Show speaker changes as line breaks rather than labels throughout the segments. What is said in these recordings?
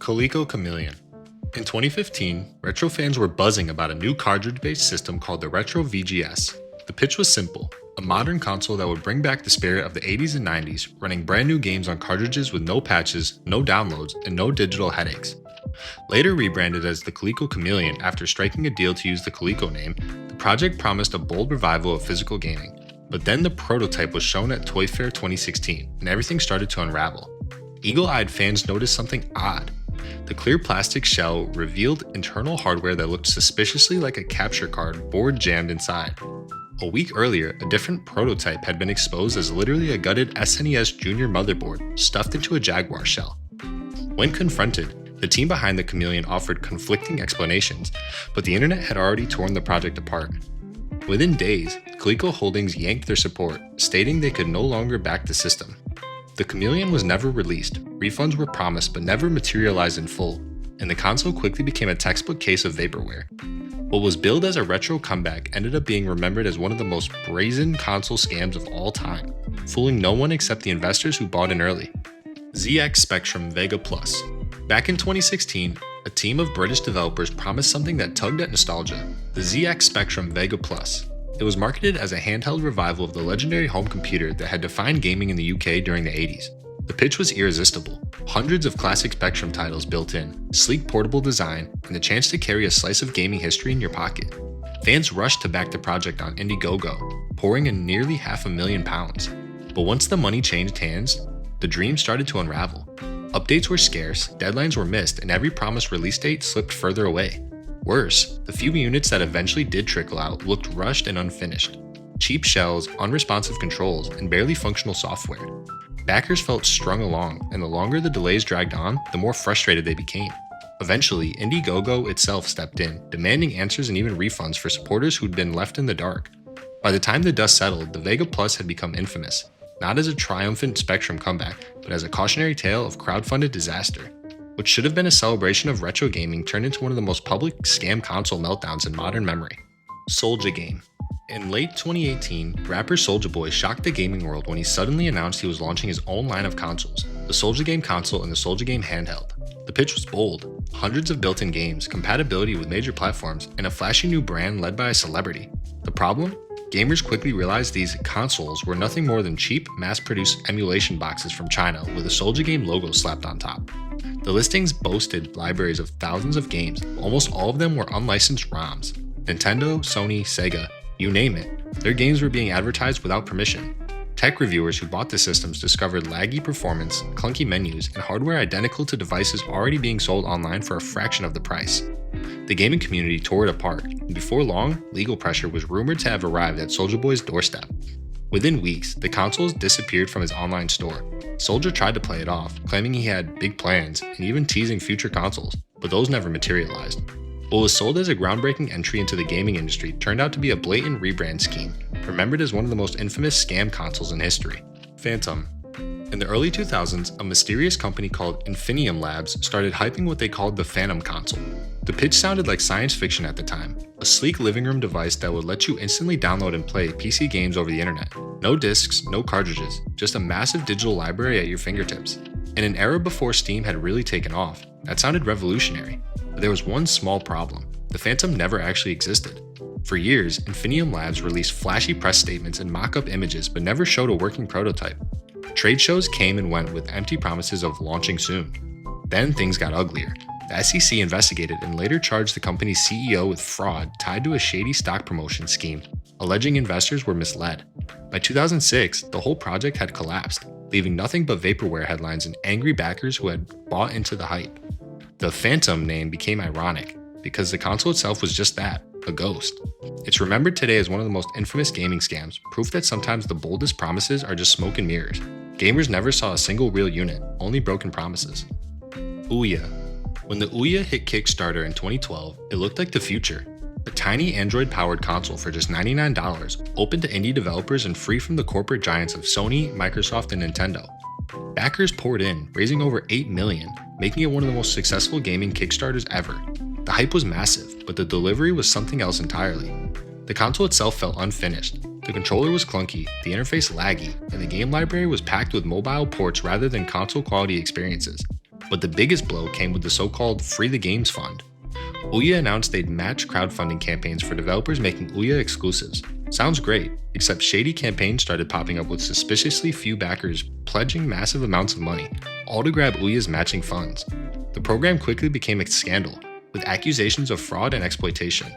Coleco Chameleon. In 2015, retro fans were buzzing about a new cartridge-based system called the Retro VGS. The pitch was simple, a modern console that would bring back the spirit of the 80s and 90s, running brand new games on cartridges with no patches, no downloads, and no digital headaches. Later rebranded as the Coleco Chameleon after striking a deal to use the Coleco name, the project promised a bold revival of physical gaming. But then the prototype was shown at Toy Fair 2016, and everything started to unravel. Eagle-eyed fans noticed something odd. The clear plastic shell revealed internal hardware that looked suspiciously like a capture card board jammed inside. A week earlier, a different prototype had been exposed as literally a gutted SNES Junior motherboard stuffed into a Jaguar shell. When confronted, the team behind the Chameleon offered conflicting explanations, but the internet had already torn the project apart. Within days, Coleco Holdings yanked their support, stating they could no longer back the system. The Chameleon was never released, refunds were promised but never materialized in full, and the console quickly became a textbook case of vaporware. What was billed as a retro comeback ended up being remembered as one of the most brazen console scams of all time, fooling no one except the investors who bought in early. ZX Spectrum Vega Plus. Back in 2016, a team of British developers promised something that tugged at nostalgia, the ZX Spectrum Vega Plus. It was marketed as a handheld revival of the legendary home computer that had defined gaming in the UK during the 80s. The pitch was irresistible. Hundreds of classic Spectrum titles built in, sleek portable design, and the chance to carry a slice of gaming history in your pocket. Fans rushed to back the project on Indiegogo, pouring in nearly £500,000. But once the money changed hands, the dream started to unravel. Updates were scarce, deadlines were missed, and every promised release date slipped further away. Worse, the few units that eventually did trickle out looked rushed and unfinished. Cheap shells, unresponsive controls, and barely functional software. Backers felt strung along, and the longer the delays dragged on, the more frustrated they became. Eventually, Indiegogo itself stepped in, demanding answers and even refunds for supporters who'd been left in the dark. By the time the dust settled, the Vega Plus had become infamous, not as a triumphant Spectrum comeback, but as a cautionary tale of crowdfunded disaster. What should have been a celebration of retro gaming turned into one of the most public scam console meltdowns in modern memory. Soulja Game. In late 2018, rapper Soulja Boy shocked the gaming world when he suddenly announced he was launching his own line of consoles, the Soulja Game console and the Soulja Game handheld. The pitch was bold, hundreds of built-in games, compatibility with major platforms, and a flashy new brand led by a celebrity. The problem? Gamers quickly realized these consoles were nothing more than cheap, mass-produced emulation boxes from China with a Soulja Game logo slapped on top. The listings boasted libraries of thousands of games, almost all of them were unlicensed ROMs. Nintendo, Sony, Sega, you name it, their games were being advertised without permission. Tech reviewers who bought the systems discovered laggy performance, clunky menus, and hardware identical to devices already being sold online for a fraction of the price. The gaming community tore it apart, and before long, legal pressure was rumored to have arrived at Soulja Boy's doorstep. Within weeks, the consoles disappeared from his online store. Soulja tried to play it off, claiming he had big plans and even teasing future consoles, but those never materialized. What was sold as a groundbreaking entry into the gaming industry turned out to be a blatant rebrand scheme, remembered as one of the most infamous scam consoles in history. Phantom. In the early 2000s, a mysterious company called Infinium Labs started hyping what they called the Phantom console. The pitch sounded like science fiction at the time, a sleek living room device that would let you instantly download and play PC games over the internet. No discs, no cartridges, just a massive digital library at your fingertips. In an era before Steam had really taken off, that sounded revolutionary. But there was one small problem. The Phantom never actually existed. For years, Infinium Labs released flashy press statements and mock-up images but never showed a working prototype. Trade shows came and went with empty promises of launching soon. Then things got uglier. The SEC investigated and later charged the company's CEO with fraud tied to a shady stock promotion scheme, alleging investors were misled. By 2006, the whole project had collapsed, leaving nothing but vaporware headlines and angry backers who had bought into the hype. The Phantom name became ironic, because the console itself was just that, a ghost. It's remembered today as one of the most infamous gaming scams, proof that sometimes the boldest promises are just smoke and mirrors. Gamers never saw a single real unit, only broken promises. Ouya. When the Ouya hit Kickstarter in 2012, it looked like the future. A tiny Android-powered console for just $99, open to indie developers and free from the corporate giants of Sony, Microsoft, and Nintendo. Backers poured in, raising over $8 million, making it one of the most successful gaming Kickstarters ever. The hype was massive, but the delivery was something else entirely. The console itself felt unfinished. The controller was clunky, the interface laggy, and the game library was packed with mobile ports rather than console-quality experiences. But the biggest blow came with the so-called Free the Games Fund. Ouya announced they'd match crowdfunding campaigns for developers making Ouya exclusives. Sounds great, except shady campaigns started popping up with suspiciously few backers pledging massive amounts of money, all to grab Ouya's matching funds. The program quickly became a scandal, with accusations of fraud and exploitation.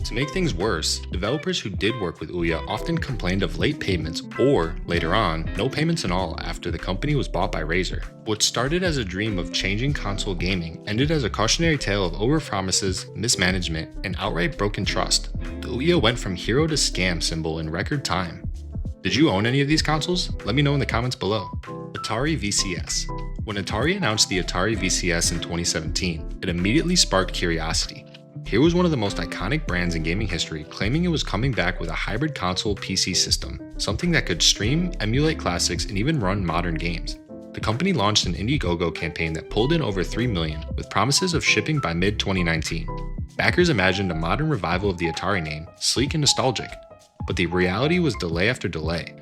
To make things worse, developers who did work with Ouya often complained of late payments or, later on, no payments at all after the company was bought by Razer. What started as a dream of changing console gaming ended as a cautionary tale of overpromises, mismanagement, and outright broken trust. The Ouya went from hero to scam symbol in record time. Did you own any of these consoles? Let me know in the comments below. Atari VCS. When Atari announced the Atari VCS in 2017, it immediately sparked curiosity. Here was one of the most iconic brands in gaming history claiming it was coming back with a hybrid console PC system, something that could stream, emulate classics, and even run modern games. The company launched an Indiegogo campaign that pulled in over $3 million, with promises of shipping by mid-2019. Backers imagined a modern revival of the Atari name, sleek and nostalgic, but the reality was delay after delay.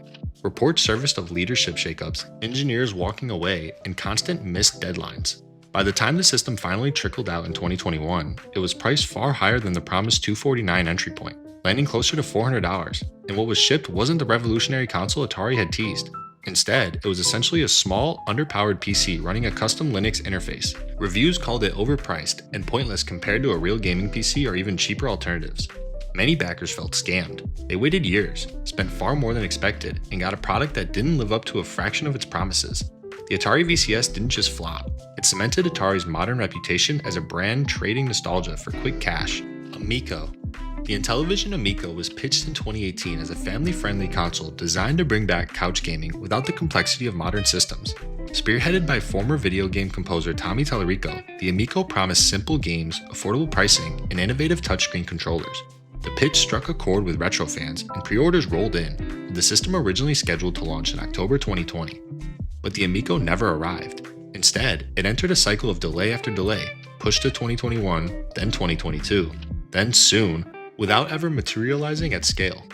Reports surfaced of leadership shakeups, engineers walking away, and constant missed deadlines. By the time the system finally trickled out in 2021, it was priced far higher than the promised $249 entry point, landing closer to $400, and what was shipped wasn't the revolutionary console Atari had teased. Instead, it was essentially a small, underpowered PC running a custom Linux interface. Reviews called it overpriced and pointless compared to a real gaming PC or even cheaper alternatives. Many backers felt scammed. They waited years, spent far more than expected, and got a product that didn't live up to a fraction of its promises. The Atari VCS didn't just flop, it cemented Atari's modern reputation as a brand trading nostalgia for quick cash. Amico. The Intellivision Amico was pitched in 2018 as a family-friendly console designed to bring back couch gaming without the complexity of modern systems. Spearheaded by former video game composer Tommy Tallarico, the Amico promised simple games, affordable pricing, and innovative touchscreen controllers. The pitch struck a chord with retro fans, and pre-orders rolled in, with the system originally scheduled to launch in October 2020. But the Amico never arrived. Instead, it entered a cycle of delay after delay, pushed to 2021, then 2022, then soon, without ever materializing at scale.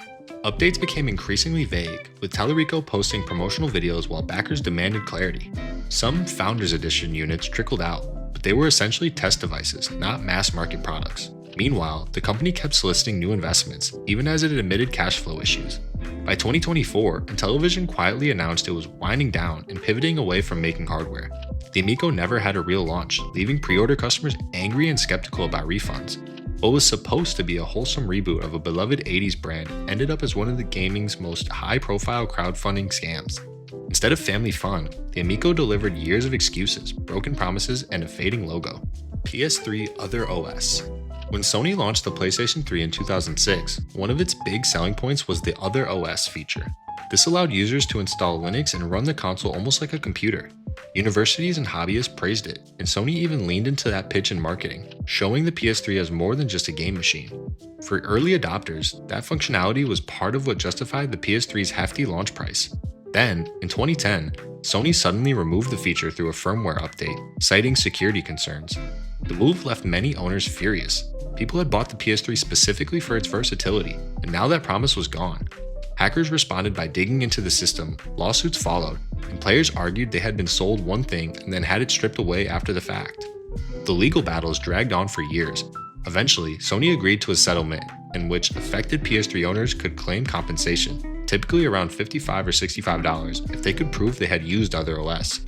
Updates became increasingly vague, with Tallarico posting promotional videos while backers demanded clarity. Some Founders Edition units trickled out, but they were essentially test devices, not mass-market products. Meanwhile, the company kept soliciting new investments, even as it admitted cash flow issues. By 2024, Intellivision quietly announced it was winding down and pivoting away from making hardware. The Amico never had a real launch, leaving pre-order customers angry and skeptical about refunds. What was supposed to be a wholesome reboot of a beloved 80s brand ended up as one of the gaming's most high-profile crowdfunding scams. Instead of family fun, the Amico delivered years of excuses, broken promises, and a fading logo. PS3 Other OS. When Sony launched the PlayStation 3 in 2006, one of its big selling points was the Other OS feature. This allowed users to install Linux and run the console almost like a computer. Universities and hobbyists praised it, and Sony even leaned into that pitch in marketing, showing the PS3 as more than just a game machine. For early adopters, that functionality was part of what justified the PS3's hefty launch price. Then, in 2010, Sony suddenly removed the feature through a firmware update, citing security concerns. The move left many owners furious. People had bought the PS3 specifically for its versatility, and now that promise was gone. Hackers responded by digging into the system, lawsuits followed, and players argued they had been sold one thing and then had it stripped away after the fact. The legal battles dragged on for years. Eventually, Sony agreed to a settlement in which affected PS3 owners could claim compensation, typically around $55 or $65, if they could prove they had used Other OS.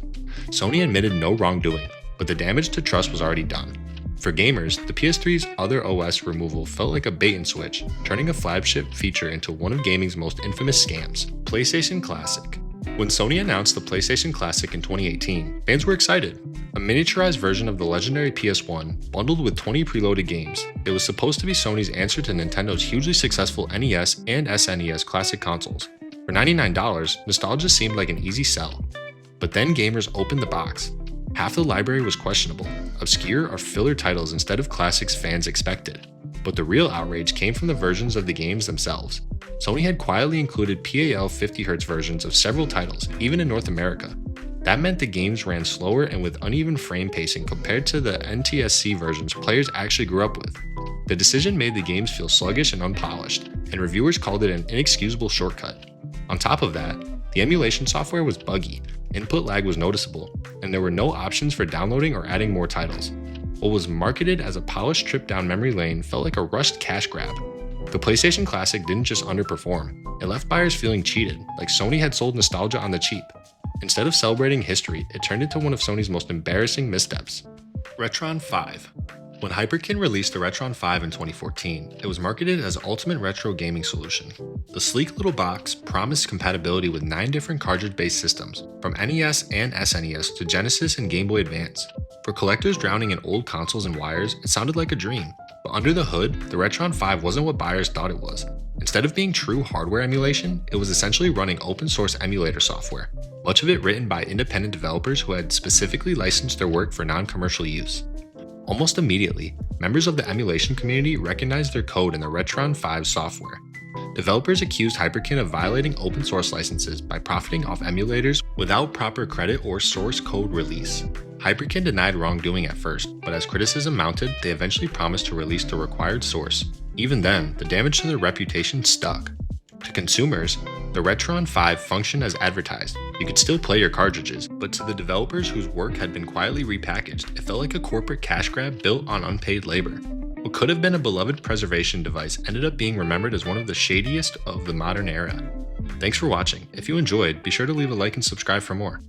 Sony admitted no wrongdoing, but the damage to trust was already done. For gamers, the PS3's Other OS removal felt like a bait-and-switch, turning a flagship feature into one of gaming's most infamous scams. PlayStation Classic. When Sony announced the PlayStation Classic in 2018, fans were excited. A miniaturized version of the legendary PS1, bundled with 20 preloaded games, it was supposed to be Sony's answer to Nintendo's hugely successful NES and SNES classic consoles. For $99, nostalgia seemed like an easy sell. But then gamers opened the box. Half the library was questionable, obscure or filler titles instead of classics fans expected. But the real outrage came from the versions of the games themselves. Sony had quietly included PAL 50Hz versions of several titles, even in North America. That meant the games ran slower and with uneven frame pacing compared to the NTSC versions players actually grew up with. The decision made the games feel sluggish and unpolished, and reviewers called it an inexcusable shortcut. On top of that, the emulation software was buggy, Input lag was noticeable, and there were no options for downloading or adding more titles. What was marketed as a polished trip down memory lane felt like a rushed cash grab. The PlayStation Classic didn't just underperform, it left buyers feeling cheated, like Sony had sold nostalgia on the cheap. Instead of celebrating history, it turned into one of Sony's most embarrassing missteps. Retron 5. When Hyperkin released the Retron 5 in 2014, it was marketed as ultimate retro gaming solution. The sleek little box promised compatibility with 9 different cartridge-based systems, from NES and SNES to Genesis and Game Boy Advance. For collectors drowning in old consoles and wires, it sounded like a dream. But under the hood, the Retron 5 wasn't what buyers thought it was. Instead of being true hardware emulation, it was essentially running open source emulator software, much of it written by independent developers who had specifically licensed their work for non-commercial use. Almost immediately, members of the emulation community recognized their code in the Retron 5 software. Developers accused Hyperkin of violating open source licenses by profiting off emulators without proper credit or source code release. Hyperkin denied wrongdoing at first, but as criticism mounted, they eventually promised to release the required source. Even then, the damage to their reputation stuck. To consumers, the Retron 5 functioned as advertised. You could still play your cartridges, but to the developers whose work had been quietly repackaged, it felt like a corporate cash grab built on unpaid labor. What could have been a beloved preservation device ended up being remembered as one of the shadiest of the modern era. Thanks for watching. If you enjoyed, be sure to leave a like and subscribe for more.